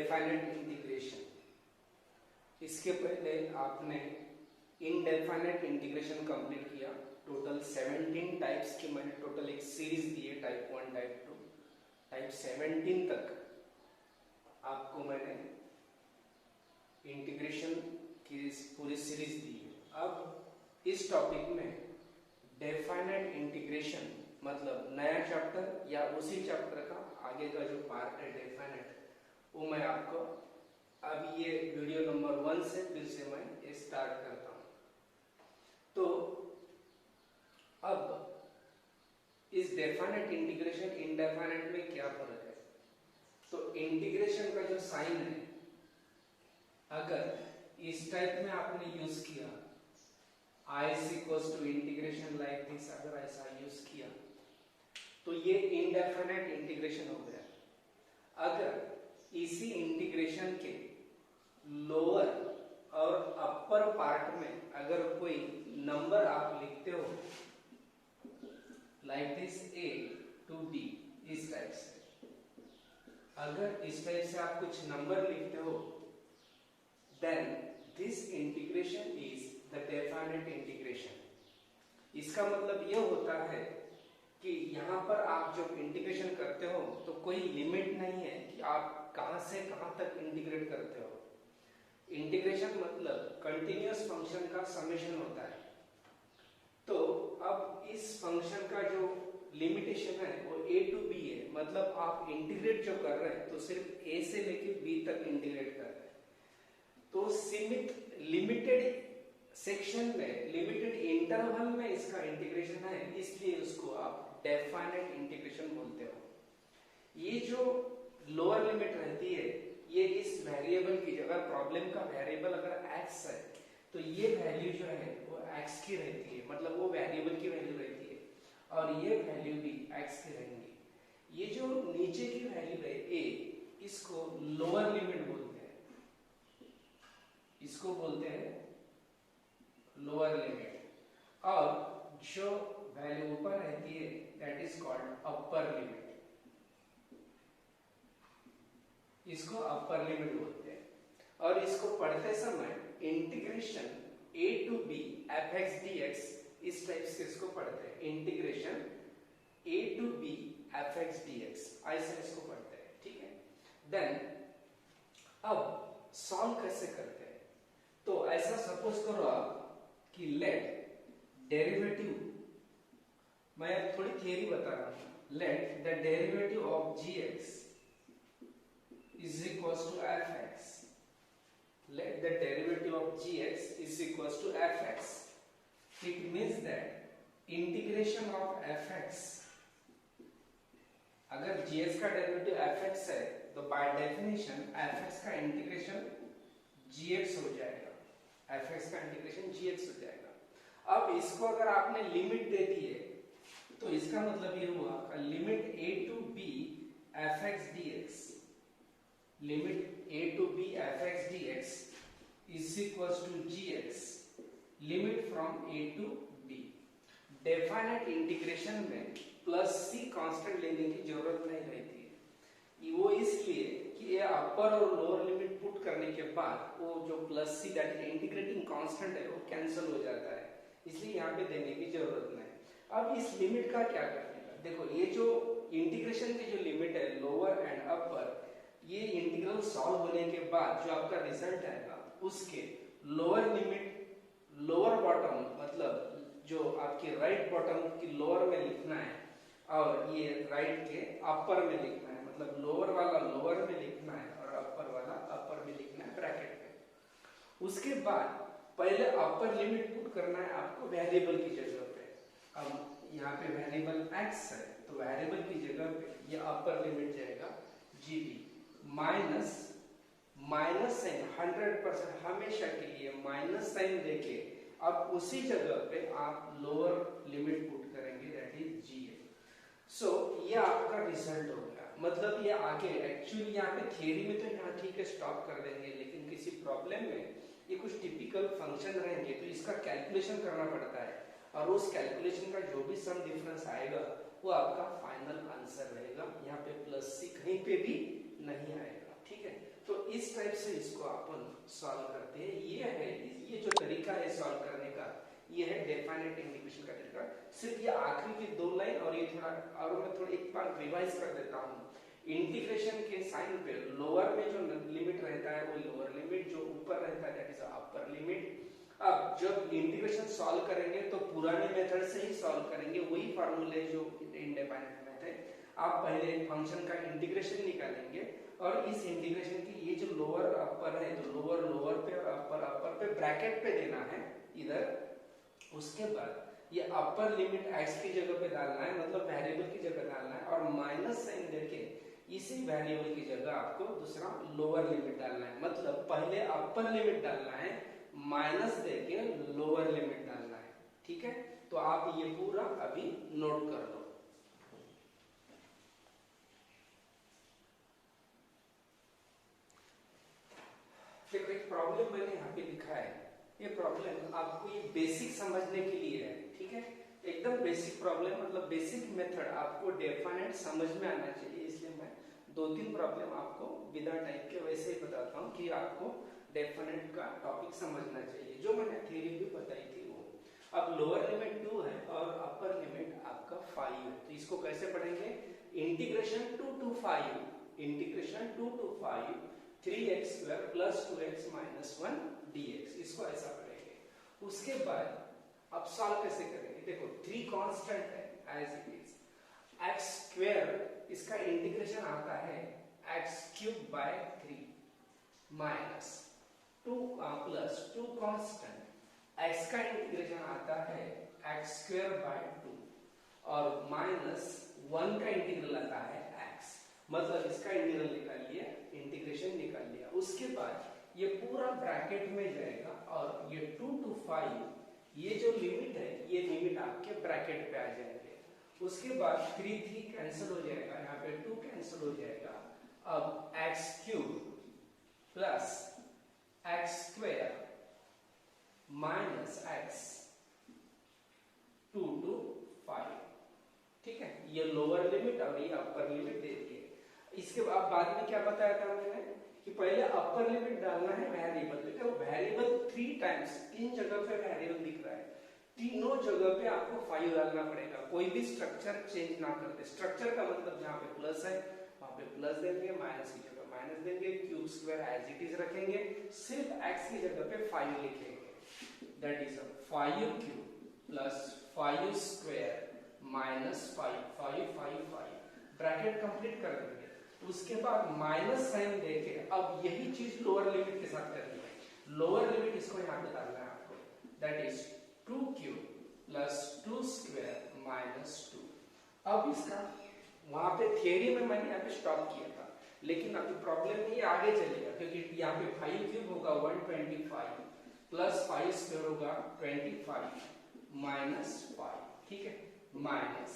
Definite integration. इसके पहले आपने इनडेफिनेट इंटीग्रेशन कंप्लीट किया। टोटल 17 टाइप्स की मैंने टोटल एक सीरीज दी है, टाइप 1, टाइप 2, टाइप 17 तक आपको मैंने इंटीग्रेशन की पूरी सीरीज दी है। अब इस टॉपिक में डेफिनेट इंटीग्रेशन मतलब नया चैप्टर या उसी चैप्टर का आगे का जो पार्ट है डेफिनेट, वो मैं आपको अभी ये वीडियो नंबर 1 से फिर से मैं स्टार्ट करता हूं। तो अब इस डेफिनेट इंटीग्रेशन इनडेफिनेट में क्या फर्क है? तो इंटीग्रेशन का जो साइन है, अगर इस टाइप में आपने यूज किया I is equals to integration like this, अगर ऐसा यूज किया तो ये इनडेफिनेट इंटीग्रेशन हो गया। अगर इसी इंटीग्रेशन के लोअर और अपर पार्ट में अगर कोई नंबर आप लिखते हो like this a to d, इस टाइप से, अगर इस टाइप से आप कुछ नंबर लिखते हो, then this integration is the definite integration. इसका मतलब यह होता है कि यहाँ पर आप जब इंटीग्रेशन करते हो तो कोई लिमिट नहीं है कि आप कहां से कहां तक इंटीग्रेट करते हो। इंटीग्रेशन मतलब कंटिन्यूअस फंक्शन का समेशन होता है। तो अब इस फंक्शन का जो लिमिटेशन है वो a to b है, मतलब आप इंटीग्रेट जो कर रहे हैं तो सिर्फ a से लेके b तक इंटीग्रेट कर रहे हैं। तो सीमित लिमिटेड सेक्शन में, लिमिटेड इंटरवल में इसका इंटीग्रेशन है, इसलिए उसको आप डेफिनेट इंटीग्रेशन बोलते हो। ये जो लोअर लिमिट रहती है, ये इस वेरिएबल की जगह, प्रॉब्लम का वेरिएबल अगर x है तो ये वैल्यू जो है वो x की रहती है, मतलब वो वेरिएबल की वैल्यू रहती है, और ये वैल्यू भी x की रहेंगी। ये जो नीचे की वैल्यू है a, इसको लोअर लिमिट बोलते हैं, इसको बोलते हैं लोअर लिमिट, और जो वैल्यू ऊपर रहती है that is called upper limit, इसको अपर लिमिट बोलते हैं। और इसको पढ़ते समय integration a to b fx dx, इस टाइप से इसको पढ़ते हैं, integration a to b fx dx, ऐसे इसको पढ़ते हैं, ठीक है। देन अब सॉल्व कैसे करते हैं? तो ऐसा सपोज करो आप कि लेट डेरिवेटिव, मैं अब थोड़ी थियरी बता रहा हूं, let the derivative of gx is equals to fx, let the derivative of gx is equals to fx. It means that integration of fx, अगर gx का डेरिवेटिव fx है तो बाय डेफिनेशन fx का integration gx हो जाएगा, fx का integration gx हो जाएगा। अब इसको अगर आपने लिमिट दे दी है तो इसका मतलब ये हुआ limit a to b fx dx, limit a to b fx dx is equals to gx, limit from a to b। Definite integration में प्लस c कांस्टेंट लेने की जरूरत नहीं रहती है, वो इसलिए कि ये अपर और लोअर लिमिट पुट करने के बाद वो जो plus c that is integrating constant है वो कैंसिल हो जाता है, इसलिए यहाँ पे देने की जरूरत नहीं। अब इस लिमिट का क्या करने का, देखो ये जो इंटीग्रेशन की जो लिमिट है लोअर एंड अपर, ये इंटीग्रल सॉल्व होने के बाद जो आपका रिजल्ट आएगा उसके लोअर लिमिट, लोअर बॉटम मतलब जो आपकी राइट बॉटम की लोअर में लिखना है और ये राइट के अपर में लिखना है, मतलब लोअर वाला लोअर में लिखना है और अपर वाला अपर में लिखना है ब्रैकेट में। उसके बाद पहले अपर लिमिट पुट करना है आपको वेरिएबल की जगह पे। अब यहाँ पे वेरिएबल x है तो वेरिएबल की जगह पे ये अपर लिमिट जाएगा gb, माइनस माइनस साइन 100% हमेशा के लिए माइनस साइन देके अब उसी जगह पे आप लोअर लिमिट पुट करेंगे दैट इज gx। सो ये आपका रिजल्ट हो गया, मतलब ये आगे एक्चुअली यहाँ पे थियरी में तो यहाँ ठीक है स्टॉप कर देंगे, लेकिन किसी प्रॉब्लम में ये कुछ टिपिकल फंक्शन रहेंगे तो इसका कैलकुलेशन करना पड़ता है, और उस कैलकुलेशन का जो भी सम डिफरेंस आएगा वो आपका फाइनल आंसर रहेगा। यहाँ पे प्लस c कहीं पे भी नहीं आएगा, ठीक है। तो इस टाइप से इसको अपन सॉल्व करते हैं। ये जो तरीका है सॉल्व करने का, ये है डेफिनेट इंटीग्रेशन का तरीका। सिर्फ ये आखिरी की 2 लाइन और ये थोड़ा और मैं थोड़ा एक बार रिवाइज कर देता हूँ। इंटीग्रेशन के साइन पे लोअर में जो लिमिट रहता है वो लोअर लिमिट, जो ऊपर रहता है दैट इज अपर लिमिट। अब जब इंटीग्रेशन सॉल्व करेंगे तो पुराने मेथड से ही सॉल्व करेंगे, वही फार्मूले जो इंडेफिनिट मेथड। आप पहले फंक्शन का इंटीग्रेशन निकालेंगे और इस इंटीग्रेशन की ये जो लोअर अपर है, तो लोअर लोअर पे और अपर पे ब्रैकेट पे देना है इधर। उसके बाद ये अपर लिमिट x की जगह पे डालना है, मतलब वेरिएबल की जगह डालना है, और माइनस साइन देके इसी वेरिएबल की जगह आपको दूसरा लोअर लिमिट डालना है। मतलब पहले अपर लिमिट डालना है, माइनस देके लोअर लिमिट डालना है। ठीक है, तो आप ये पूरा अभी नोट कर लो। देखो एक प्रॉब्लम मैंने यहाँ पे लिखा है, ये प्रॉब्लम आपको ये बेसिक समझने के लिए है। ठीक है, एकदम बेसिक प्रॉब्लम, मतलब बेसिक मेथड आपको डेफिनेट समझ में आना चाहिए, इसलिए मैं 2-3 प्रॉब्लम आपको विदा टाइप के वैसे ही बताता हूँ कि आपको डेफिनेट का टॉपिक समझना चाहिए, जो मैंने थ्योरी भी बताई थी वो। अब लोअर लिमिट 2 है और अपर लिमिट आपका 5 है, तो इसको कैसे पढ़ेंगे? Integration 2 to 5, integration 2 to 5 3x square plus 2x minus 1 dx, इसको ऐसा पढ़ेंगे। उसके बाद अब सॉल्व कैसे करेंगे? देखो 3 कांस्टेंट है as it is, x square इसका इंटीग्रेशन आता है x cube by 3 minus 2 plus 2 constant, x का इंटीग्रेशन आता है x स्क्वायर बाय 2 और माइनस 1 का इंटीग्रल आता है x, मतलब इसका इंटीग्रल निकाल लिया, इंटीग्रेशन निकाल लिया। उसके बाद ये पूरा ब्रैकेट में जाएगा और ये 2 to 5 ये जो लिमिट है, ये लिमिट आपके ब्रैकेट पे आ जाएंगे। उसके बाद 3 कैंसिल हो जाएगा, यहाँ पे 2 कैंसिल हो जाएगा। अब x cube plus x square minus x 2 to 5, ठीक है, ये लोअर लिमिट और ये अपर लिमिट दे दिए। इसके बाद में क्या बताया था मैंने कि पहले अपर लिमिट डालना है वेरिएबल, देखो वेरिएबल 3 टाइम्स 3 जगह पे वेरिएबल दिख रहा है, तीनों जगह पे आपको 5 डालना पड़ेगा, कोई भी स्ट्रक्चर चेंज ना करते। स्ट्रक्चर का मतलब जहाँ पे प्लस है वहां पे प्लस देंगे, माइनस की जगह माइनस देंगे, cube square as it is रखेंगे, सिर्फ x की जगह पे 5 लिखेंगे, that is 5 cube plus 5 square minus 5 5 5 5, bracket complete कर देंगे। उसके बाद माइनस साइन देके अब यही चीज लोअर लिमिट के साथ करनी है। लोअर लिमिट इसको यहाँ पे डालना है आपको, that is 2 cube plus 2 square minus 2। अब इसका वहां पे थियरी में मैंने यहाँ पे स्टॉप किया था, लेकिन अभी प्रॉब्लम में ये आगे चलेगा, क्योंकि यहाँ पे 5 क्यूब होगा 125 प्लस 5 स्क्वायर होगा 25 माइनस 5, ठीक है, माइनस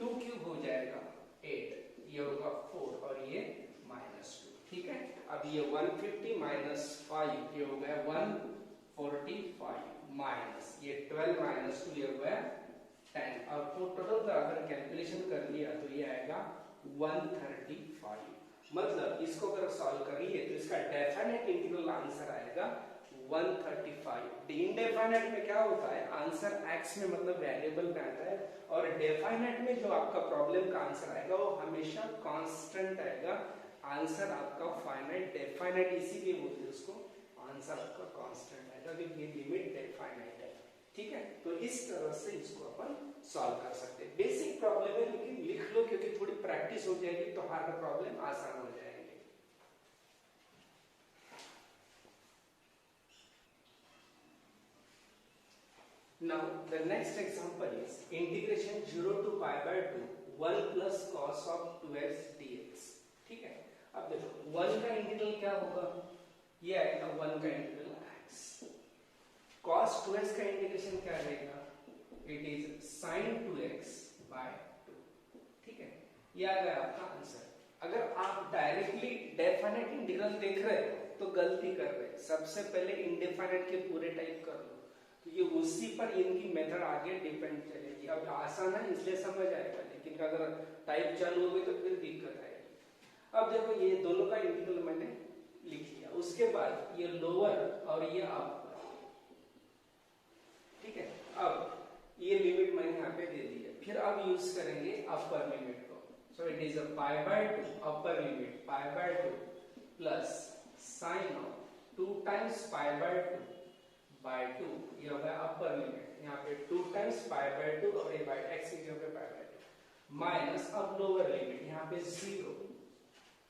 2 क्यूब हो जाएगा 8, ये होगा 4 और ये माइनस 2, ठीक है। अब ये 150 माइनस 5 ये हो गया 145 माइनस ये 12 माइनस 2 ये हो गया 10, और टोटल का अगर कैलकुलेशन कर लिया तो ये आएगा 135। मतलब इसको अगर सॉल्व करिए तो इसका डेफिनेट इंटीग्रल आंसर आएगा 135। इंडेफिनेट में क्या होता है, आंसर x में मतलब वेरिएबल में आता है, और डेफिनेट में जो आपका प्रॉब्लम का आंसर आएगा वो हमेशा कांस्टेंट आएगा। आंसर आपका फाइनाइट डेफिनेट इसीलिए बोलते हैं उसको, आंसर आपका कांस्टेंट आएगा क्योंकि ये लिमिट डेफिनेट है, ठीक है। तो इस तरह से इसको अपन सॉल्व कर सकते हैं। बेसिक प्रॉब्लम है लेकिन लिख लो, क्योंकि थोड़ी प्रैक्टिस हो जाएगी तो हार्ड प्रॉब्लम आसान हो जाएंगे। Now the next example is integration 0 to pi by 2 1 plus cos of 2x dx, ठीक है। अब देखो 1 का इंटीग्रल क्या होगा, ये आएगा 1 का इंटीग्रल x, cos 2x का इंटीग्रेशन क्या रहेगा, it is sin 2x by 2, ठीक है। ये आ गया आपका आंसर। अगर आप डायरेक्टली डेफिनेट इंटीग्रल देख रहे हो तो गलती कर रहे हैं, सबसे पहले इनडेफिनेट के पूरे टाइप कर लो, तो ये उसी पर इनकी मेथड आगे डिपेंड चलेगी। अब आसान है इसलिए समझ आएगा, लेकिन अगर टाइप चालू हो गई तो फिर दिक्कत आएगी। अब देखो ये दोनों का इंटीग्रल मैंने लिख लिया। उसके बाद ये लोअर और ये अपर, ठीक है। अब ये लिमिट मैंने यहाँ पे दे दी है, फिर अब यूज करेंगे अपर लिमिट को। So it is a pi by 2, upper limit pi by 2 plus sine of 2 times pi by 2 by 2, ये होगा अपर लिमिट। यहाँ पे 2 टाइम्स पाई बाय 2 और ये बाय एक्स की जगह पे पाई बाय 2 माइनस अब लोअर लिमिट यहाँ पे 0,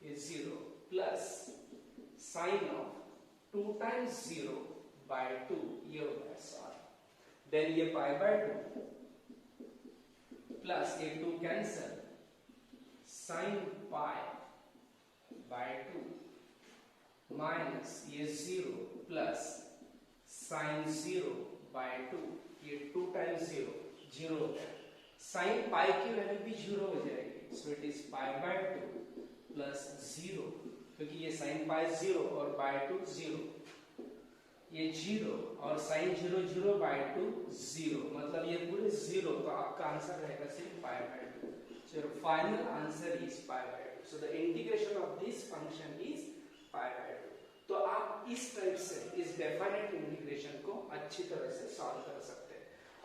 ये 0 plus sine of 2 times 0 by 2, ये होगा सॉरी। देन ये पाई बाय 2 प्लस ये 2 cancel, sine pi by 2 minus ये 0 प्लस साइन 0 बाय 2, ये 2 टाइम्स 0 0 हो गया। साइन पाई की वैल्यू भी 0 हो जाएगी। सो it is pi by 2 plus 0, क्योंकि ये साइन पाई 0 और बाय 2 0, ये 0 और साइन 0 0 बाय 2 0, मतलब ये पूरे 0, तो आपका आंसर रहेगा सिर्फ पाई by 2। So your final answer is pi by 2। So the integration of this function is pi by 2। तो आप इस टाइप से इस डेफिनेट इंटीग्रेशन को अच्छी तरह से सॉल्व कर सकते हैं।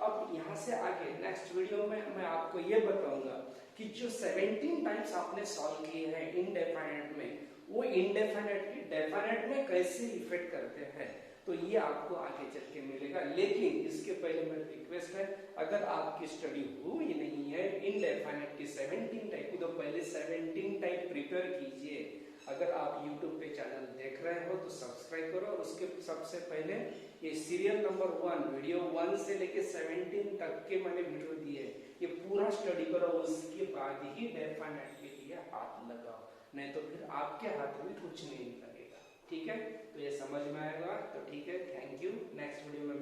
अब यहाँ से आगे नेक्स्ट वीडियो में मैं आपको ये बताऊंगा कि जो 17 टाइम्स आपने सॉल्व किए हैं इनडेफिनेट में, वो इनडेफिनेट की डेफिनेट में कैसे इफेक्ट करते हैं, तो ये आपको आगे चल के मिलेगा। लेकिन इसके पहले मेरी रिक्वेस्ट है, अगर आपकी स्टडी हुई नहीं है इनडेफिनेट की 17 टाइप की, तो पहले 17 टाइप प्रिपेयर कीजिए। अगर आप YouTube पे चैनल देख रहे हो तो सब्सक्राइब करो, और उसके सबसे पहले ये सीरियल नंबर 1 वीडियो 1 से लेके 17 तक के मैंने वीडियो दिए, ये पूरा स्टडी करो, उसके बाद ही डेफिनेट के लिए हाथ लगाओ, नहीं तो फिर आपके हाथ में कुछ नहीं लगेगा। ठीक है, तो ये समझ में आएगा तो ठीक है। थैंक यू, नेक्स्ट वीडियो में